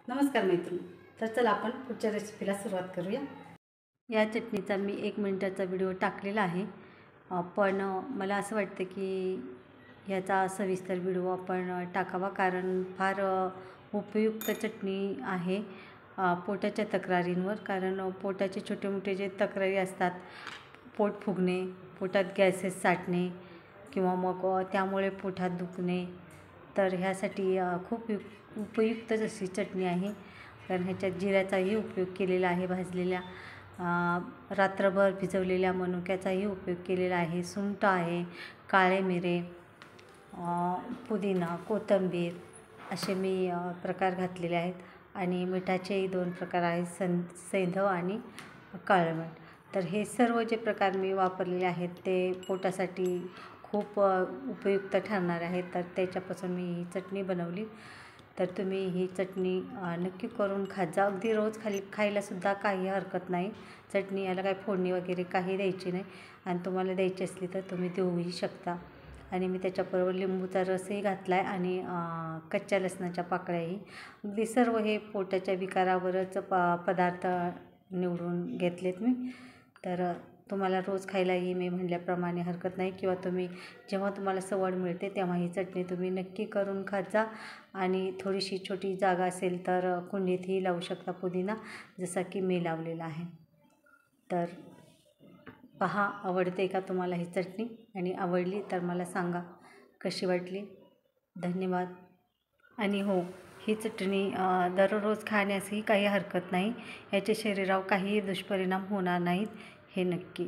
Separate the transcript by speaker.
Speaker 1: नमस्कार मैत्रिणी. तर चला आपण पुढच्या रेसिपीला सुरुवात करूया. या चटणीचा मी 1 मिनिटाचा व्हिडिओ टाकलेला आहे, पण मला असं वाटतं की ह्याचा सविस्तर व्हिडिओ आपण टाकावा, कारण फार उपयुक्त चटणी आहे पोटाच्या तक्रारींवर. कारण पोटाचे छोटे मोठे जे तक्रारी असतात, पोट फुगणे, पोटात गॅसेस साठणे किंवा मग त्यामुळे पोटात दुखणे, तर ह्यासाठी खूप उपयुक्त अशी चटणी आहे. कारण ह्याच्यात जिऱ्याचाही उपयोग केलेला आहे, भाजलेल्या रात्रभर भिजवलेल्या मनुक्याचाही उपयोग केलेला आहे, सुंठ आहे, काळे मिरे, पुदिना, कोथिंबीर असे मी प्रकार घातलेले आहेत. आणि मिठाचेही 2 प्रकार आहेत, सैंधव आणि काळं मीठ. तर हे सर्व जे प्रकार मी वापरलेले आहेत ते पोटासाठी खूप उपयुक्त ठरणार आहेत. तर त्याच्यापासून मी ही चटणी बनवली. तर तुम्ही ही चटणी नक्की करून खात जा. अगदी रोज खायलासुद्धा काही हरकत नाही. चटणी याला काही फोडणी वगैरे काही द्यायची नाही, आणि तुम्हाला द्यायची असली तर तुम्ही देऊही शकता. आणि मी त्याच्याबरोबर लिंबूचा रसही घातला आहे आणि कच्च्या लसणाच्या पाकळ्याही. अगदी सर्व हे पोटाच्या विकारावरच पदार्थ निवडून घेतलेत मी. तर तुम्हाला रोज खायलाही मी म्हटल्याप्रमाणे हरकत नाही, किंवा तुम्ही जेव्हा तुम्हाला सवड मिळते तेव्हा ही चटणी तुम्ही नक्की करून खात जा. आणि थोडीशी छोटी जागा असेल तर कुंडीतही लावू शकता पुदिना, जसा की मी लावलेला आहे. तर पहा, आवडते का तुम्हाला ही चटणी? आणि आवडली तर मला सांगा कशी वाटली. धन्यवाद. आणि हो, ही चटणी दररोज खाण्यासही काही हरकत नाही. याचे शरीरावर काहीही दुष्परिणाम होणार नाहीत, हे नक्की.